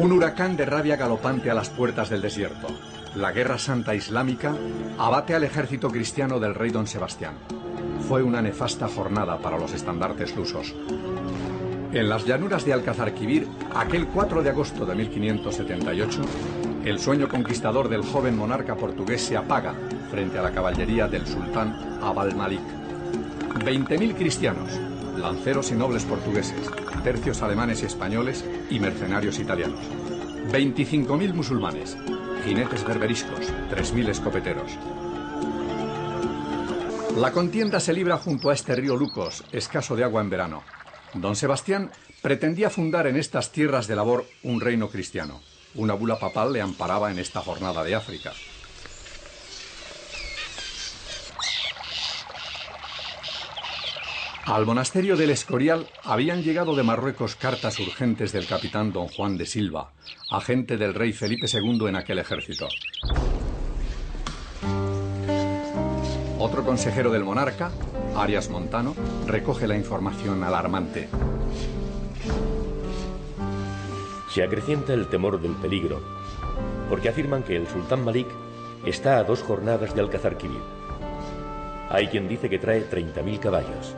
Un huracán de rabia galopante a las puertas del desierto. La Guerra Santa Islámica abate al ejército cristiano del rey don Sebastián. Fue una nefasta jornada para los estandartes lusos. En las llanuras de Alcazarquivir, aquel 4 de agosto de 1578, el sueño conquistador del joven monarca portugués se apaga frente a la caballería del sultán Abd al-Malik. 20.000 cristianos, lanceros y nobles portugueses, tercios alemanes y españoles y mercenarios italianos. 25.000 musulmanes, jinetes berberiscos, 3.000 escopeteros. La contienda se libra junto a este río Lucos, escaso de agua en verano. Don Sebastián pretendía fundar en estas tierras de labor un reino cristiano. Una bula papal le amparaba en esta jornada de África. Al monasterio del Escorial habían llegado de Marruecos cartas urgentes del capitán don Juan de Silva, agente del rey Felipe II en aquel ejército. Otro consejero del monarca, Arias Montano, recoge la información alarmante. Se acrecienta el temor del peligro, porque afirman que el sultán Malik está a 2 jornadas de Alcazarquivir. Hay quien dice que trae 30.000 caballos,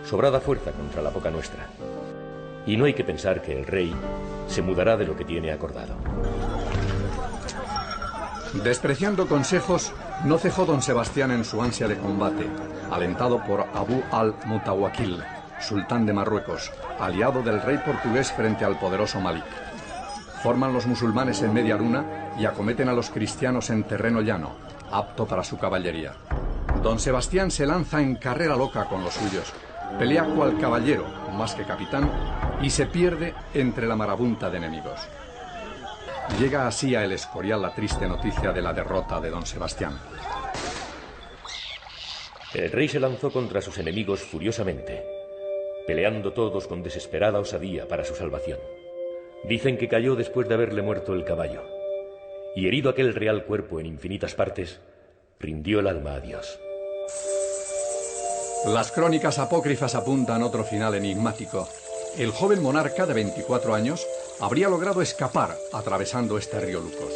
sobrada fuerza contra la poca nuestra. Y no hay que pensar que el rey se mudará de lo que tiene acordado. Despreciando consejos, no cejó don Sebastián en su ansia de combate, alentado por Abu al-Mutawakkil, sultán de Marruecos, aliado del rey portugués frente al poderoso Malik. Forman los musulmanes en media luna y acometen a los cristianos en terreno llano, apto para su caballería. Don Sebastián se lanza en carrera loca con los suyos, pelea cual caballero, más que capitán, y se pierde entre la marabunta de enemigos. Llega así a El Escorial la triste noticia de la derrota de don Sebastián. El rey se lanzó contra sus enemigos furiosamente, peleando todos con desesperada osadía para su salvación. Dicen que cayó después de haberle muerto el caballo, y herido aquel real cuerpo en infinitas partes, rindió el alma a Dios. Las crónicas apócrifas apuntan otro final enigmático. El joven monarca de 24 años habría logrado escapar atravesando este río Lucos.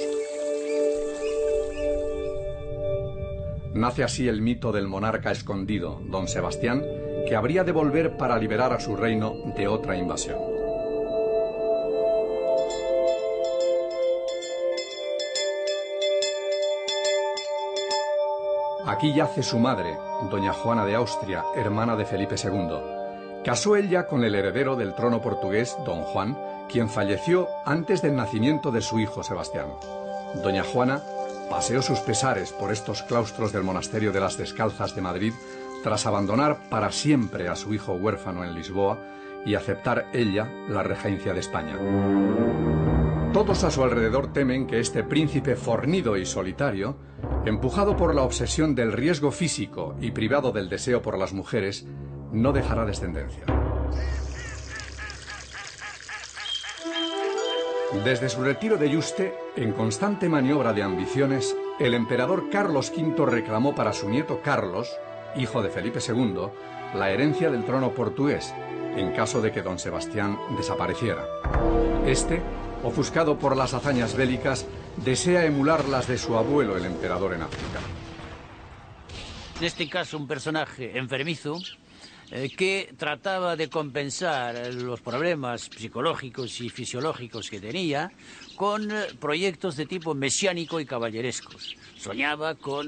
Nace así el mito del monarca escondido, don Sebastián, que habría de volver para liberar a su reino de otra invasión. Aquí yace su madre, doña Juana de Austria, hermana de Felipe II. Casó ella con el heredero del trono portugués, don Juan, quien falleció antes del nacimiento de su hijo Sebastián. Doña Juana paseó sus pesares por estos claustros del monasterio de las Descalzas de Madrid, tras abandonar para siempre a su hijo huérfano en Lisboa y aceptar ella la regencia de España. Todos a su alrededor temen que este príncipe fornido y solitario, empujado por la obsesión del riesgo físico y privado del deseo por las mujeres, no dejará descendencia. Desde su retiro de Yuste, en constante maniobra de ambiciones, el emperador Carlos V reclamó para su nieto Carlos, hijo de Felipe II, la herencia del trono portugués, en caso de que don Sebastián desapareciera. Este, ofuscado por las hazañas bélicas, desea emular las de su abuelo, el emperador en África. En este caso, un personaje enfermizo que trataba de compensar los problemas psicológicos y fisiológicos que tenía con proyectos de tipo mesiánico y caballerescos. Soñaba con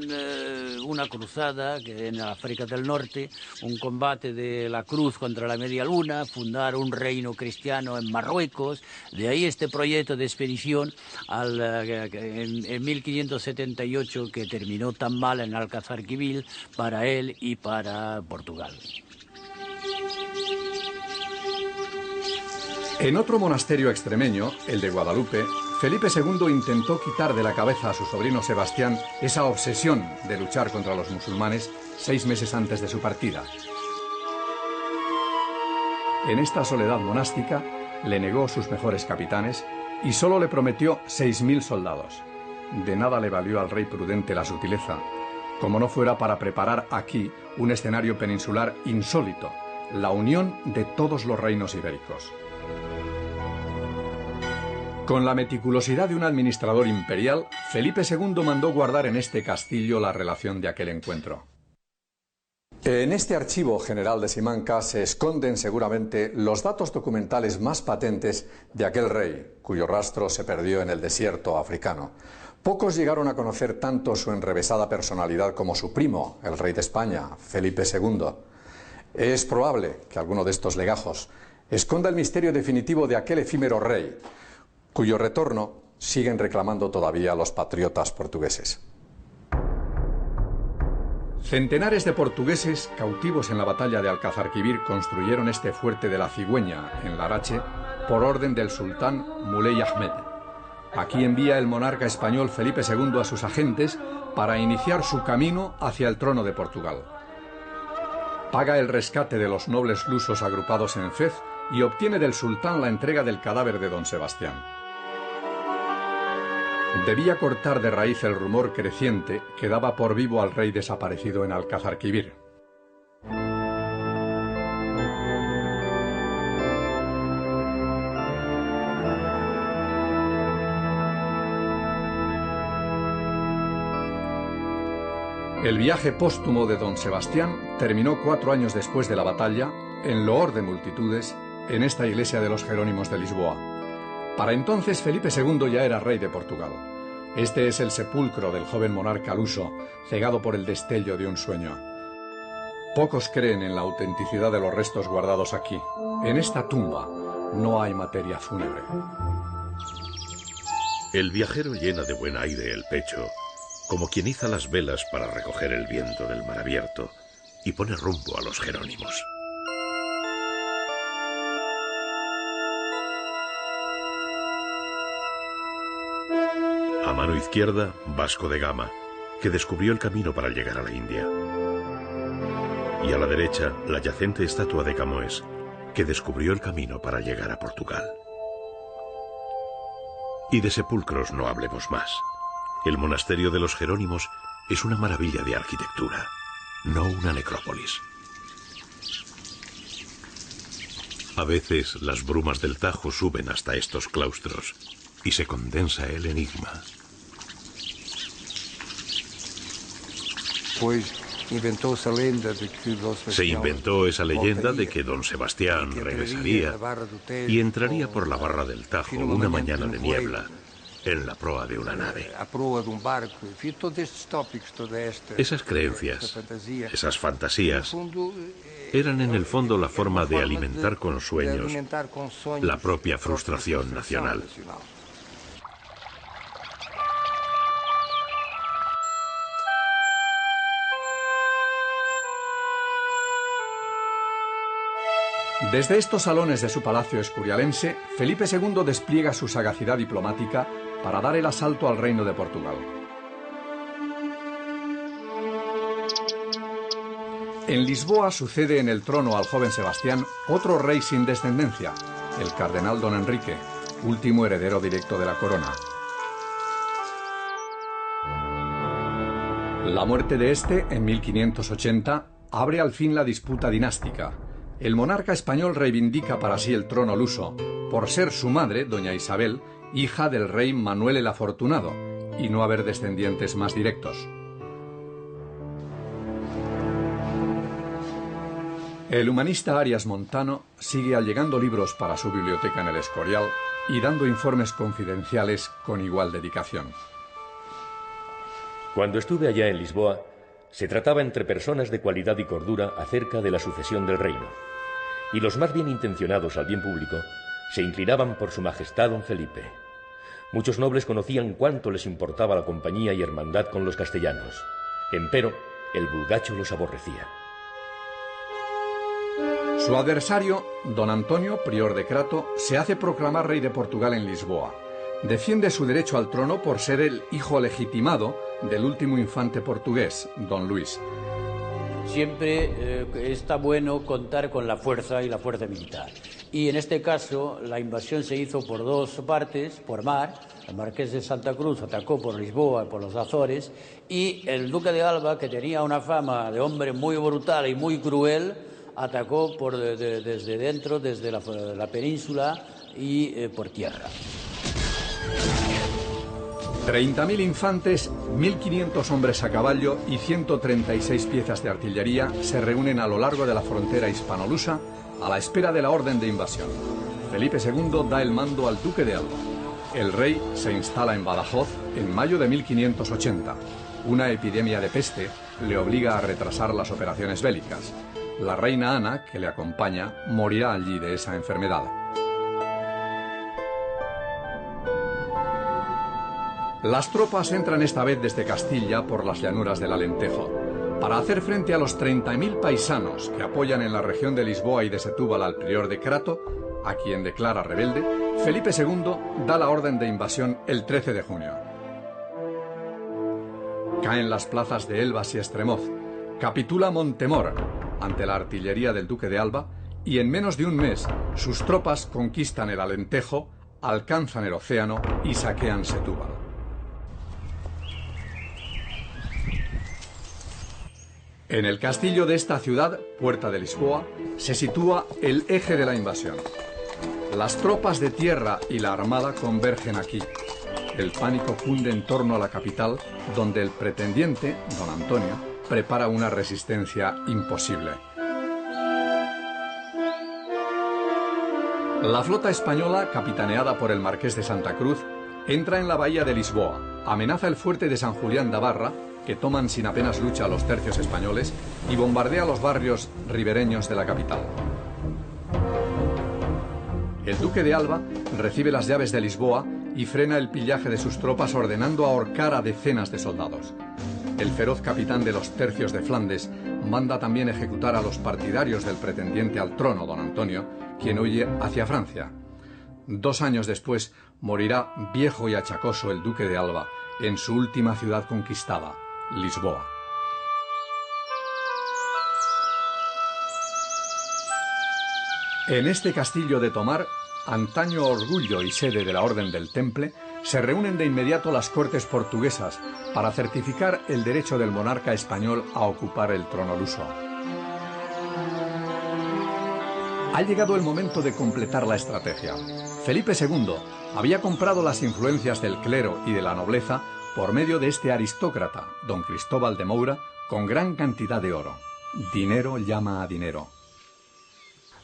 una cruzada en África del Norte, un combate de la cruz contra la media luna, fundar un reino cristiano en Marruecos. De ahí este proyecto de expedición en 1578 que terminó tan mal en Alcazarquivir para él y para Portugal. En otro monasterio extremeño, el de Guadalupe, Felipe II intentó quitar de la cabeza a su sobrino Sebastián esa obsesión de luchar contra los musulmanes 6 meses antes de su partida. En esta soledad monástica le negó sus mejores capitanes y solo le prometió 6.000 soldados. De nada le valió al rey prudente la sutileza, como no fuera para preparar aquí un escenario peninsular insólito, la unión de todos los reinos ibéricos. Con la meticulosidad de un administrador imperial, Felipe II mandó guardar en este castillo la relación de aquel encuentro. En este archivo general de Simancas se esconden seguramente los datos documentales más patentes de aquel rey, cuyo rastro se perdió en el desierto africano. Pocos llegaron a conocer tanto su enrevesada personalidad como su primo, el rey de España, Felipe II. Es probable que alguno de estos legajos esconda el misterio definitivo de aquel efímero rey, cuyo retorno siguen reclamando todavía los patriotas portugueses. Centenares de portugueses cautivos en la batalla de Alcazarquivir construyeron este fuerte de la Cigüeña, en Larache, por orden del sultán Muley Ahmed. Aquí envía el monarca español Felipe II a sus agentes para iniciar su camino hacia el trono de Portugal. Paga el rescate de los nobles lusos agrupados en Fez y obtiene del sultán la entrega del cadáver de don Sebastián. Debía cortar de raíz el rumor creciente que daba por vivo al rey desaparecido en Alcazarquivir. El viaje póstumo de don Sebastián terminó 4 años después de la batalla, en loor de multitudes, en esta iglesia de los Jerónimos de Lisboa. Para entonces Felipe II ya era rey de Portugal. Este es el sepulcro del joven monarca luso, cegado por el destello de un sueño. Pocos creen en la autenticidad de los restos guardados aquí. En esta tumba no hay materia fúnebre. El viajero llena de buen aire el pecho, como quien iza las velas para recoger el viento del mar abierto, y pone rumbo a los Jerónimos. A mano izquierda, Vasco de Gama, que descubrió el camino para llegar a la India. Y a la derecha, la yacente estatua de Camões, que descubrió el camino para llegar a Portugal. Y de sepulcros no hablemos más. El monasterio de los Jerónimos es una maravilla de arquitectura, no una necrópolis. A veces las brumas del Tajo suben hasta estos claustros y se condensa el enigma. Se inventó esa leyenda de que don Sebastián regresaría y entraría por la barra del Tajo una mañana de niebla en la proa de una nave. Esas creencias, esas fantasías, eran en el fondo la forma de alimentar con sueños la propia frustración nacional. Desde estos salones de su palacio escurialense, Felipe II despliega su sagacidad diplomática para dar el asalto al reino de Portugal. En Lisboa sucede en el trono al joven Sebastián otro rey sin descendencia, el cardenal don Enrique, último heredero directo de la corona. La muerte de este, en 1580, abre al fin la disputa dinástica. El monarca español reivindica para sí el trono luso, por ser su madre, doña Isabel, hija del rey Manuel el Afortunado, y no haber descendientes más directos. El humanista Arias Montano sigue allegando libros para su biblioteca en el Escorial y dando informes confidenciales con igual dedicación. Cuando estuve allá en Lisboa, se trataba entre personas de cualidad y cordura acerca de la sucesión del reino, y los más bien intencionados al bien público se inclinaban por su majestad don Felipe. Muchos nobles conocían cuánto les importaba la compañía y hermandad con los castellanos. Empero, el vulgacho los aborrecía. Su adversario, don Antonio, prior de Crato, se hace proclamar rey de Portugal en Lisboa. Defiende su derecho al trono por ser el hijo legitimado del último infante portugués, don Luis. Siempre está bueno contar con la fuerza y la fuerza militar. Y en este caso la invasión se hizo por dos partes, por mar. El marqués de Santa Cruz atacó por Lisboa, por los Azores, y el duque de Alba, que tenía una fama de hombre muy brutal y muy cruel, atacó desde dentro, desde la península y por tierra. 30.000 infantes, 1.500 hombres a caballo y 136 piezas de artillería se reúnen a lo largo de la frontera hispanolusa a la espera de la orden de invasión. Felipe II da el mando al duque de Alba. El rey se instala en Badajoz en mayo de 1580. Una epidemia de peste le obliga a retrasar las operaciones bélicas. La reina Ana, que le acompaña, morirá allí de esa enfermedad. Las tropas entran esta vez desde Castilla por las llanuras del Alentejo. Para hacer frente a los 30.000 paisanos que apoyan en la región de Lisboa y de Setúbal al prior de Crato, a quien declara rebelde, Felipe II da la orden de invasión el 13 de junio. Caen las plazas de Elvas y Estremoz, capitula Montemor ante la artillería del duque de Alba y en menos de un mes sus tropas conquistan el Alentejo, alcanzan el océano y saquean Setúbal. En el castillo de esta ciudad, Puerta de Lisboa, se sitúa el eje de la invasión. Las tropas de tierra y la armada convergen aquí. El pánico cunde en torno a la capital, donde el pretendiente, don Antonio, prepara una resistencia imposible. La flota española, capitaneada por el marqués de Santa Cruz, entra en la bahía de Lisboa, amenaza el fuerte de San Julián de Barra, que toman sin apenas lucha los tercios españoles, y bombardea los barrios ribereños de la capital. El duque de Alba recibe las llaves de Lisboa y frena el pillaje de sus tropas ordenando ahorcar a decenas de soldados. El feroz capitán de los tercios de Flandes manda también ejecutar a los partidarios del pretendiente al trono, don Antonio, quien huye hacia Francia. 2 años después morirá viejo y achacoso el duque de Alba en su última ciudad conquistada, Lisboa. En este castillo de Tomar, antaño orgullo y sede de la Orden del Temple, se reúnen de inmediato las cortes portuguesas para certificar el derecho del monarca español a ocupar el trono luso. Ha llegado el momento de completar la estrategia. Felipe II había comprado las influencias del clero y de la nobleza por medio de este aristócrata, don Cristóbal de Moura, con gran cantidad de oro. Dinero llama a dinero.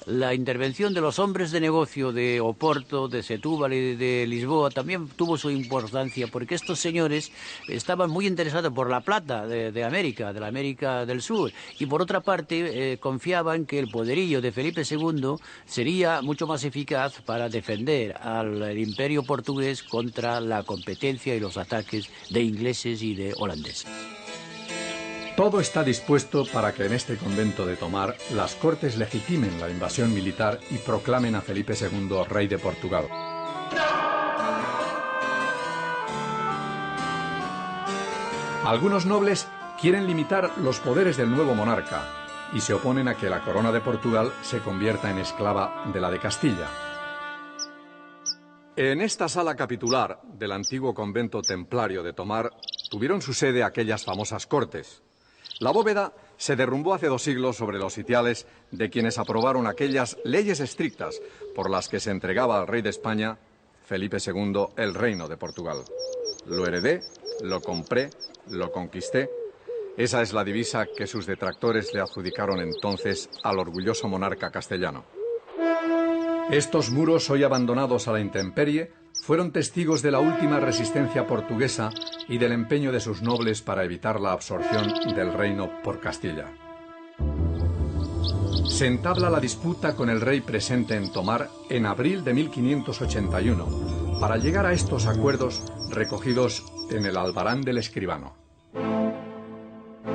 La intervención de los hombres de negocio de Oporto, de Setúbal y de Lisboa también tuvo su importancia, porque estos señores estaban muy interesados por la plata de América, de la América del Sur, y por otra parte confiaban que el poderío de Felipe II sería mucho más eficaz para defender al imperio portugués contra la competencia y los ataques de ingleses y de holandeses. Todo está dispuesto para que en este convento de Tomar las cortes legitimen la invasión militar y proclamen a Felipe II rey de Portugal. Algunos nobles quieren limitar los poderes del nuevo monarca y se oponen a que la corona de Portugal se convierta en esclava de la de Castilla. En esta sala capitular del antiguo convento templario de Tomar tuvieron su sede aquellas famosas cortes. La bóveda se derrumbó hace 2 siglos sobre los sitiales de quienes aprobaron aquellas leyes estrictas por las que se entregaba al rey de España, Felipe II, el reino de Portugal. Lo heredé, lo compré, lo conquisté. Esa es la divisa que sus detractores le adjudicaron entonces al orgulloso monarca castellano. Estos muros, hoy abandonados a la intemperie, fueron testigos de la última resistencia portuguesa y del empeño de sus nobles para evitar la absorción del reino por Castilla. Se entabla la disputa con el rey presente en Tomar en abril de 1581, para llegar a estos acuerdos recogidos en el Albarán del Escribano.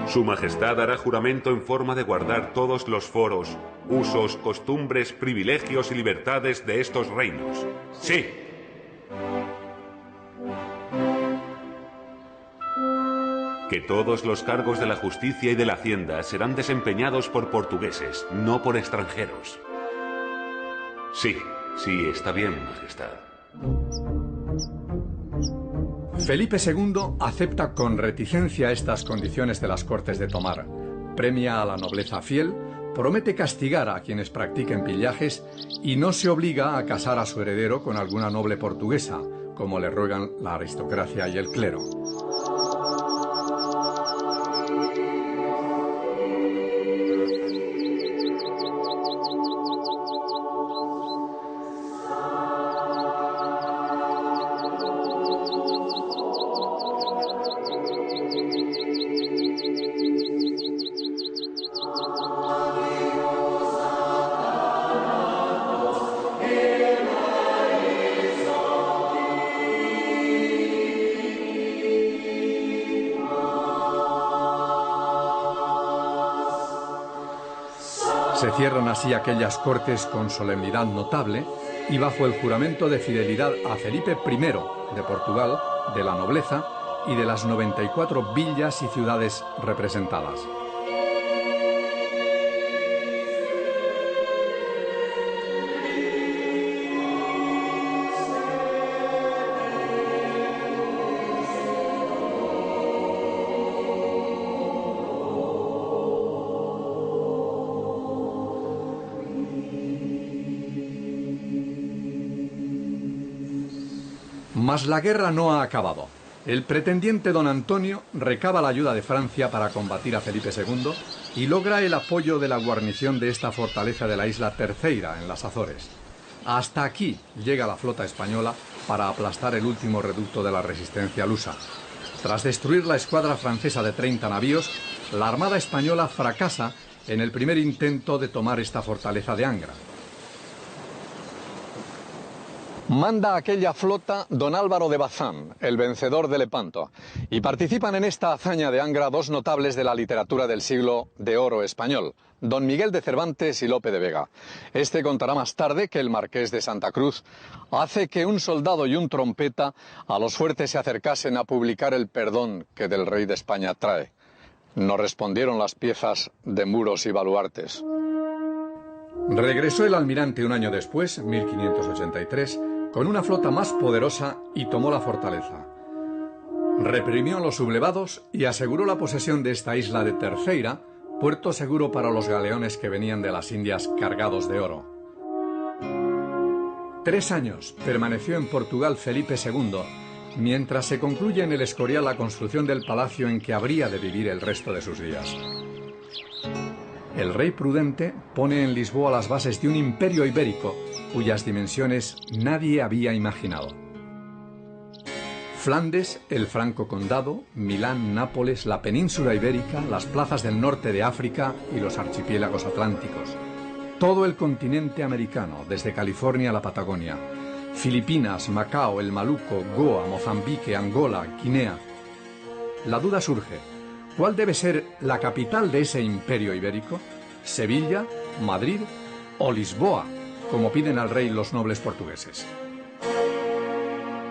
Su Majestad hará juramento en forma de guardar todos los foros, usos, costumbres, privilegios y libertades de estos reinos. ¡Sí! Que todos los cargos de la justicia y de la hacienda serán desempeñados por portugueses, no por extranjeros. Sí, sí, está bien, Majestad. Felipe II acepta con reticencia estas condiciones de las Cortes de Tomar, premia a la nobleza fiel, promete castigar a quienes practiquen pillajes y no se obliga a casar a su heredero con alguna noble portuguesa, como le ruegan la aristocracia y el clero. Se cierran así aquellas cortes con solemnidad notable y bajo el juramento de fidelidad a Felipe I de Portugal, de la nobleza y de las 94 villas y ciudades representadas. Mas la guerra no ha acabado. El pretendiente don Antonio recaba la ayuda de Francia para combatir a Felipe II y logra el apoyo de la guarnición de esta fortaleza de la isla Terceira, en las Azores. Hasta aquí llega la flota española para aplastar el último reducto de la resistencia lusa. Tras destruir la escuadra francesa de 30 navíos, la Armada española fracasa en el primer intento de tomar esta fortaleza de Angra. Manda aquella flota don Álvaro de Bazán, el vencedor de Lepanto, y participan en esta hazaña de Angra dos notables de la literatura del siglo de oro español, don Miguel de Cervantes y Lope de Vega. Este contará más tarde que el marqués de Santa Cruz hace que un soldado y un trompeta a los fuertes se acercasen a publicar el perdón que del rey de España trae. No respondieron las piezas de muros y baluartes. Regresó el almirante un año después, 1583, con una flota más poderosa y tomó la fortaleza. Reprimió a los sublevados y aseguró la posesión de esta isla de Terceira, puerto seguro para los galeones que venían de las Indias cargados de oro. 3 años permaneció en Portugal Felipe II, mientras se concluye en el Escorial la construcción del palacio en que habría de vivir el resto de sus días. El rey prudente pone en Lisboa las bases de un imperio ibérico cuyas dimensiones nadie había imaginado. Flandes, el Franco Condado, Milán, Nápoles, la península ibérica, las plazas del norte de África y los archipiélagos atlánticos. Todo el continente americano, desde California a la Patagonia. Filipinas, Macao, el Maluco, Goa, Mozambique, Angola, Guinea. La duda surge: ¿cuál debe ser la capital de ese imperio ibérico? ¿Sevilla, Madrid o Lisboa, como piden al rey los nobles portugueses?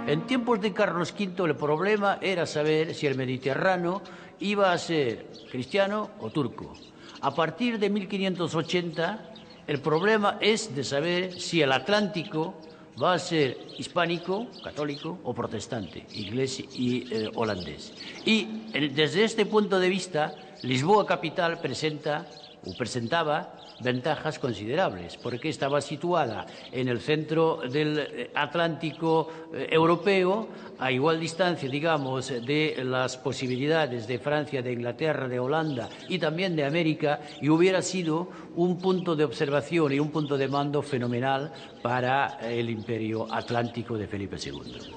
En tiempos de Carlos V el problema era saber si el Mediterráneo iba a ser cristiano o turco. A partir de 1580 el problema es de saber si el Atlántico va a ser hispánico, católico o protestante, inglés y holandés. Y desde este punto de vista, Lisboa capital presentaba ventajas considerables, porque estaba situada en el centro del Atlántico europeo, a igual distancia, digamos, de las posibilidades de Francia, de Inglaterra, de Holanda y también de América, y hubiera sido un punto de observación y un punto de mando fenomenal para el imperio atlántico de Felipe II.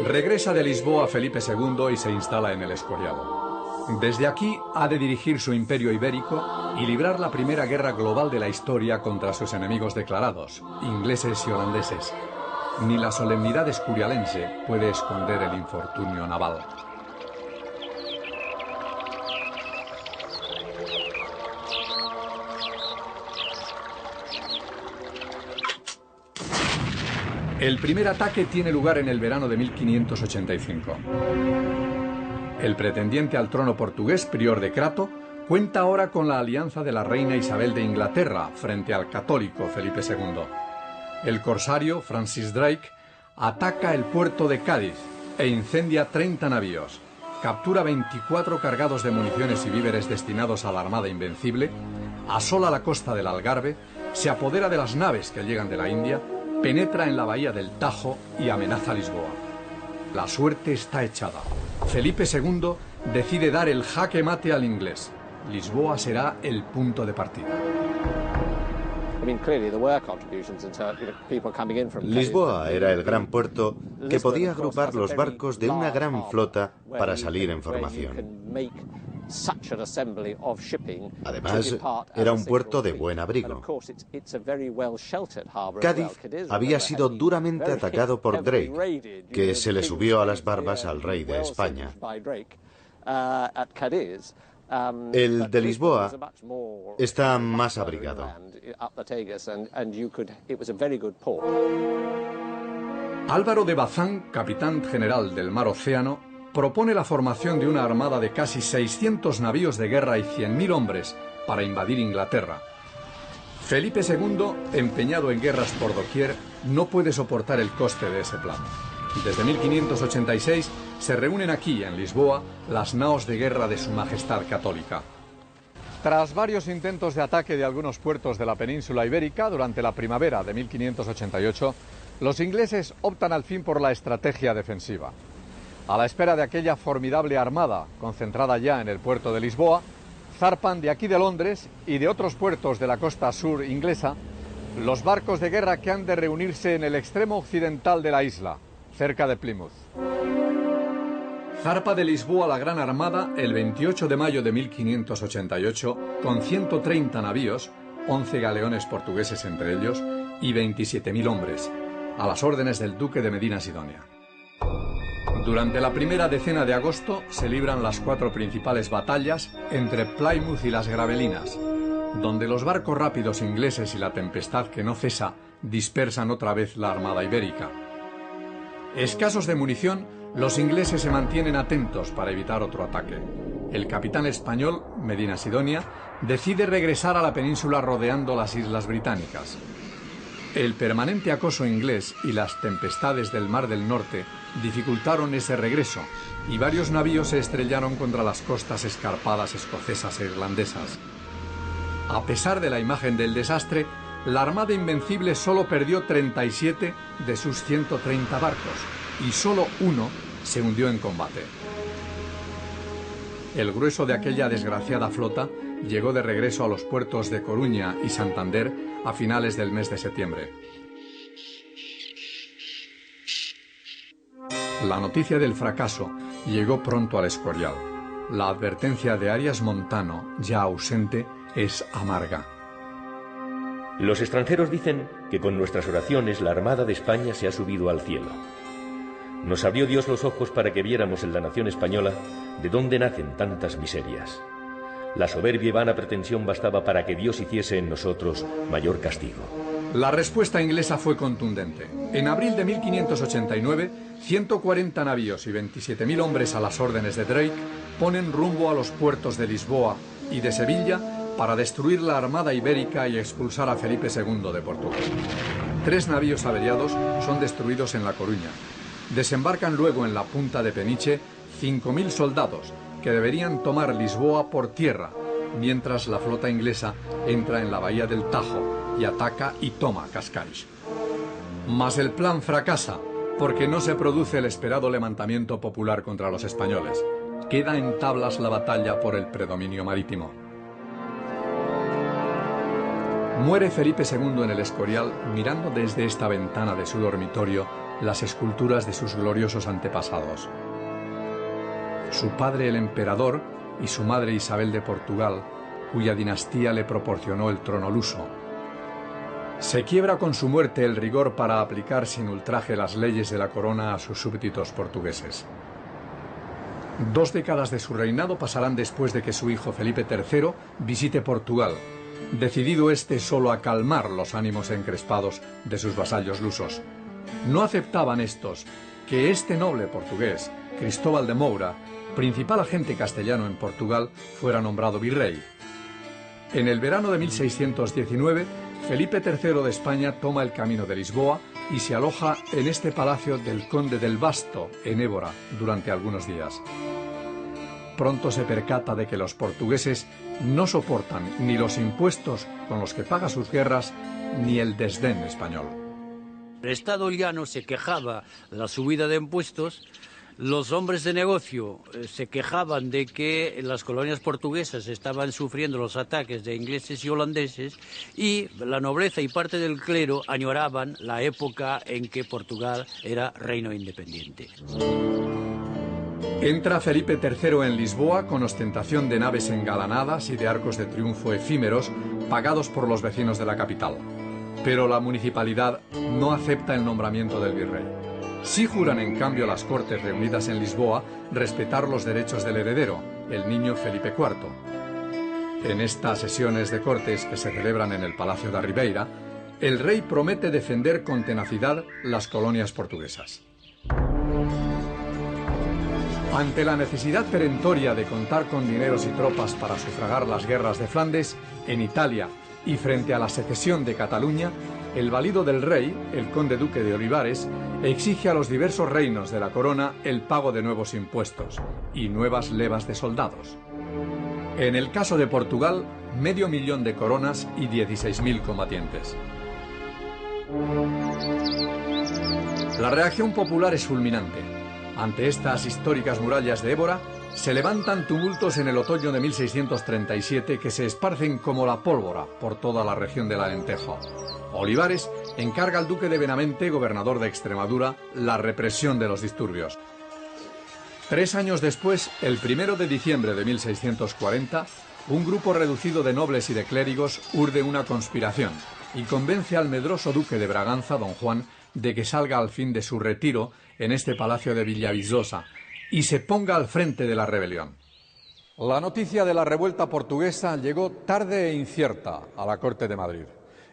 Regresa de Lisboa Felipe II y se instala en el Escorial. Desde aquí ha de dirigir su imperio ibérico y librar la primera guerra global de la historia contra sus enemigos declarados, ingleses y holandeses. Ni la solemnidad escorialense puede esconder el infortunio naval. El primer ataque tiene lugar en el verano de 1585. El pretendiente al trono portugués, Prior de Crato, cuenta ahora con la alianza de la reina Isabel de Inglaterra frente al católico Felipe II. El corsario Francis Drake ataca el puerto de Cádiz e incendia 30 navíos. captura 24 cargados de municiones y víveres destinados a la Armada Invencible, asola la costa del Algarve, se apodera de las naves que llegan de la India, penetra en la bahía del Tajo y amenaza a Lisboa. La suerte está echada. Felipe II decide dar el jaque mate al inglés. Lisboa será el punto de partida. Lisboa era el gran puerto que podía agrupar los barcos de una gran flota para salir en formación. Además, era un puerto de buen abrigo. Cádiz había sido duramente atacado por Drake, que se le subió a las barbas al rey de España. El de Lisboa está más abrigado. Álvaro de Bazán, capitán general del Mar Océano, propone la formación de una armada de casi 600 navíos de guerra y 100.000 hombres para invadir Inglaterra. Felipe II, empeñado en guerras por doquier, no puede soportar el coste de ese plan. Desde 1586 se reúnen aquí, en Lisboa, las naos de guerra de Su Majestad Católica. Tras varios intentos de ataque de algunos puertos de la península ibérica durante la primavera de 1588, los ingleses optan al fin por la estrategia defensiva. A la espera de aquella formidable armada, concentrada ya en el puerto de Lisboa, zarpan de aquí de Londres y de otros puertos de la costa sur inglesa los barcos de guerra que han de reunirse en el extremo occidental de la isla, cerca de Plymouth. Zarpa de Lisboa la Gran Armada el 28 de mayo de 1588 con 130 navíos, 11 galeones portugueses entre ellos y 27.000 hombres, a las órdenes del duque de Medina Sidonia. Durante la primera decena de agosto se libran las 4 principales batallas entre Plymouth y las Gravelinas, donde los barcos rápidos ingleses y la tempestad que no cesa dispersan otra vez la armada ibérica. Escasos de munición, los ingleses se mantienen atentos para evitar otro ataque. El capitán español, Medina Sidonia, decide regresar a la península rodeando las islas británicas. El permanente acoso inglés y las tempestades del Mar del Norte dificultaron ese regreso y varios navíos se estrellaron contra las costas escarpadas escocesas e irlandesas. A pesar de la imagen del desastre, la Armada Invencible solo perdió 37 de sus 130 barcos y solo uno se hundió en combate. El grueso de aquella desgraciada flota llegó de regreso a los puertos de Coruña y Santander a finales del mes de septiembre. La noticia del fracaso llegó pronto al Escorial. La advertencia de Arias Montano, ya ausente, es amarga. Los extranjeros dicen que con nuestras oraciones la Armada de España se ha subido al cielo. Nos abrió Dios los ojos para que viéramos en la nación española de dónde nacen tantas miserias. La soberbia y vana pretensión bastaba para que Dios hiciese en nosotros mayor castigo. La respuesta inglesa fue contundente. En abril de 1589, 140 navíos y 27.000 hombres a las órdenes de Drake ponen rumbo a los puertos de Lisboa y de Sevilla para destruir la armada ibérica y expulsar a Felipe II de Portugal. 3 navíos averiados son destruidos en La Coruña. Desembarcan luego en la punta de Peniche 5.000 soldados que deberían tomar Lisboa por tierra, mientras la flota inglesa entra en la bahía del Tajo y ataca y toma Cascais. Mas el plan fracasa porque no se produce el esperado levantamiento popular contra los españoles. Queda en tablas la batalla por el predominio marítimo. Muere Felipe II en el Escorial mirando desde esta ventana de su dormitorio las esculturas de sus gloriosos antepasados. Su padre el emperador y su madre Isabel de Portugal, cuya dinastía le proporcionó el trono luso. Se quiebra con su muerte el rigor para aplicar sin ultraje las leyes de la corona a sus súbditos portugueses. 2 décadas de su reinado pasarán después de que su hijo Felipe III visite Portugal, decidido este solo a calmar los ánimos encrespados de sus vasallos lusos. No aceptaban estos que este noble portugués, Cristóbal de Moura, principal agente castellano en Portugal, fuera nombrado virrey. En el verano de 1619, Felipe III de España toma el camino de Lisboa y se aloja en este palacio del conde del Basto, en Évora, durante algunos días. pronto se percata de que los portugueses no soportan ni los impuestos con los que paga sus guerras, ni el desdén español. El Estado llano se quejaba de la subida de impuestos. Los hombres de negocio se quejaban de que las colonias portuguesas estaban sufriendo los ataques de ingleses y holandeses, y la nobleza y parte del clero añoraban la época en que Portugal era reino independiente. Entra Felipe III en Lisboa con ostentación de naves engalanadas y de arcos de triunfo efímeros pagados por los vecinos de la capital. Pero la municipalidad no acepta el nombramiento del virrey. Sí juran, en cambio, las Cortes reunidas en Lisboa respetar los derechos del heredero, el niño Felipe IV. En estas sesiones de Cortes que se celebran en el Palacio da Ribeira, el rey promete defender con tenacidad las colonias portuguesas. Ante la necesidad perentoria de contar con dineros y tropas para sufragar las guerras de Flandes, en Italia y frente a la secesión de Cataluña, el valido del rey, el conde duque de Olivares, exige a los diversos reinos de la corona el pago de nuevos impuestos y nuevas levas de soldados. En el caso de Portugal, 500.000 de coronas y 16.000 combatientes. La reacción popular es fulminante. Ante estas históricas murallas de Évora, se levantan tumultos en el otoño de 1637 que se esparcen como la pólvora por toda la región del Alentejo. Olivares encarga al duque de Benavente, gobernador de Extremadura, la represión de los disturbios. 3 años después, el 1 de diciembre de 1640, un grupo reducido de nobles y de clérigos urde una conspiración y convence al medroso duque de Braganza, don Juan, de que salga al fin de su retiro en este palacio de Villavizosa y se ponga al frente de la rebelión. La noticia de la revuelta portuguesa llegó tarde e incierta a la corte de Madrid.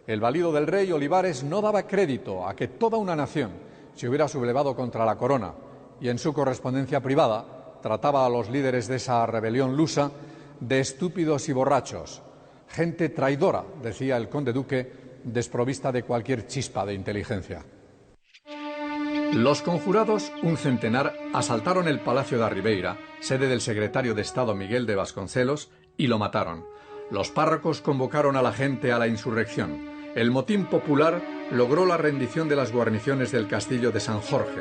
El valido del rey, Olivares, no daba crédito a que toda una nación se hubiera sublevado contra la corona y en su correspondencia privada trataba a los líderes de esa rebelión lusa de estúpidos y borrachos. Gente traidora, decía el conde duque, desprovista de cualquier chispa de inteligencia. Los conjurados, un centenar, asaltaron el Palacio da Ribeira, sede del secretario de Estado Miguel de Vasconcelos, y lo mataron. Los párrocos convocaron a la gente a la insurrección. El motín popular logró la rendición de las guarniciones del castillo de San Jorge.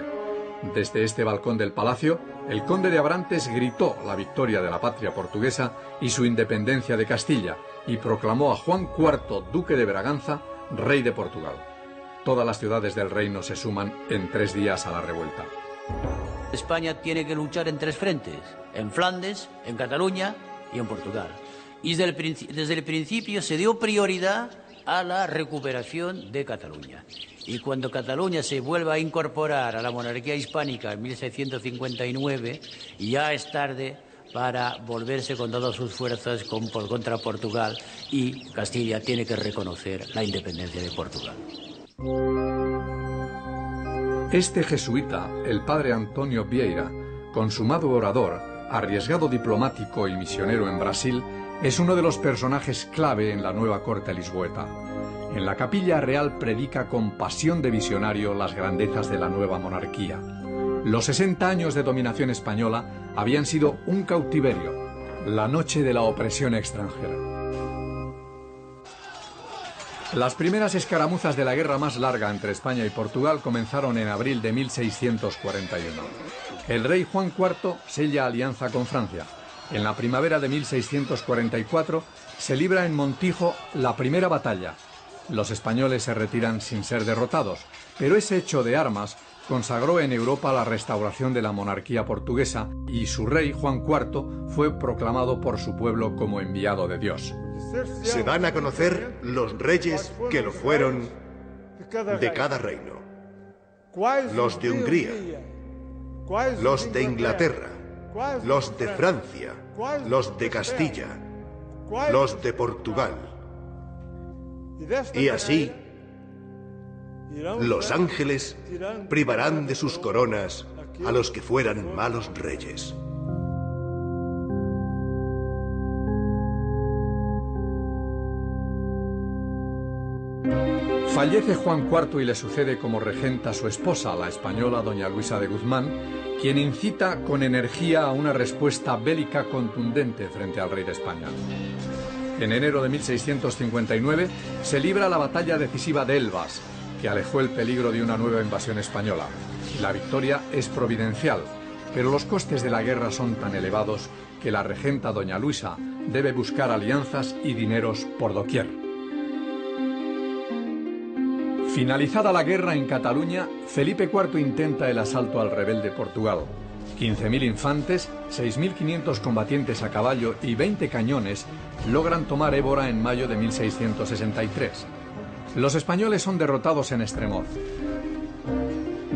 Desde este balcón del palacio, el conde de Abrantes gritó la victoria de la patria portuguesa y su independencia de Castilla, y proclamó a Juan IV, duque de Braganza, rey de Portugal. Todas las ciudades del reino se suman en 3 días a la revuelta. España tiene que luchar en 3 frentes: en Flandes, en Cataluña y en Portugal. Y desde el principio se dio prioridad a la recuperación de Cataluña. Y cuando Cataluña se vuelva a incorporar a la monarquía hispánica en 1659, ya es tarde para volverse con todas sus fuerzas contra Portugal, y Castilla tiene que reconocer la independencia de Portugal. Este jesuita, el padre Antonio Vieira, consumado orador, arriesgado diplomático y misionero en Brasil, es uno de los personajes clave en la nueva corte lisboeta. En la capilla real predica con pasión de visionario las grandezas de la nueva monarquía. Los 60 años de dominación española habían sido un cautiverio, la noche de la opresión extranjera. Las primeras escaramuzas de la guerra más larga entre España y Portugal comenzaron en abril de 1641. El rey Juan IV sella alianza con Francia. En la primavera de 1644 se libra en Montijo la primera batalla. Los españoles se retiran sin ser derrotados, pero ese hecho de armas consagró en Europa la restauración de la monarquía portuguesa y su rey, Juan IV, fue proclamado por su pueblo como enviado de Dios. Se dan a conocer los reyes que lo fueron de cada reino. Los de Hungría, los de Inglaterra, los de Francia, los de Castilla, los de Portugal. Y así, los ángeles privarán de sus coronas a los que fueran malos reyes. Fallece Juan IV y le sucede como regenta su esposa, la española doña Luisa de Guzmán, quien incita con energía a una respuesta bélica contundente frente al rey de España. En enero de 1659 se libra la batalla decisiva de Elvas, que alejó el peligro de una nueva invasión española. La victoria es providencial, pero los costes de la guerra son tan elevados que la regenta doña Luisa debe buscar alianzas y dineros por doquier. Finalizada la guerra en Cataluña, Felipe IV intenta el asalto al rebelde Portugal. 15.000 infantes, 6.500 combatientes a caballo y 20 cañones logran tomar Évora en mayo de 1663. Los españoles son derrotados en Estremoz.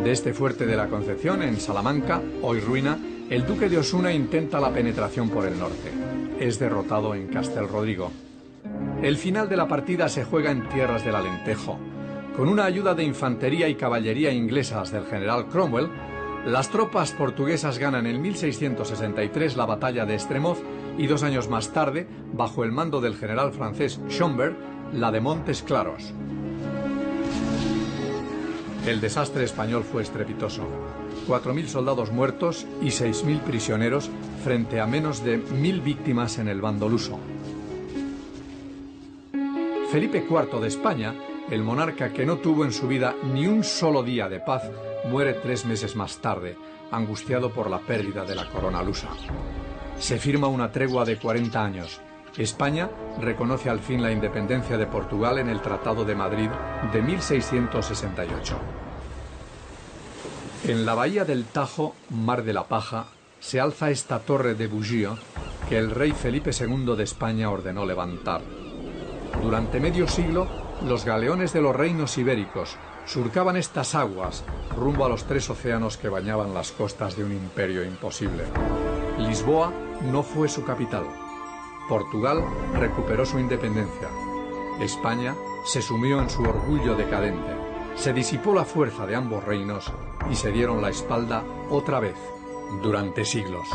De este fuerte de la Concepción, en Salamanca, hoy ruina, el duque de Osuna intenta la penetración por el norte. Es derrotado en Castelrodrigo. El final de la partida se juega en tierras del Alentejo. Con una ayuda de infantería y caballería inglesas del general Cromwell, las tropas portuguesas ganan en 1663 la batalla de Estremoz y 2 años más tarde, bajo el mando del general francés Schomberg, la de Montes Claros. El desastre español fue estrepitoso. 4.000 soldados muertos y 6.000 prisioneros frente a menos de 1.000 víctimas en el bando luso. Felipe IV de España, el monarca que no tuvo en su vida ni un solo día de paz, muere 3 meses más tarde, angustiado por la pérdida de la corona lusa. Se firma una tregua de 40 años. España reconoce al fin la independencia de Portugal en el Tratado de Madrid de 1668. En la bahía del Tajo, Mar de la Paja, se alza esta torre de Bugio que el rey Felipe II de España ordenó levantar. Durante medio siglo, los galeones de los reinos ibéricos surcaban estas aguas rumbo a los 3 océanos que bañaban las costas de un imperio imposible. Lisboa no fue su capital. Portugal recuperó su independencia. España se sumió en su orgullo decadente. Se disipó la fuerza de ambos reinos y se dieron la espalda otra vez durante siglos.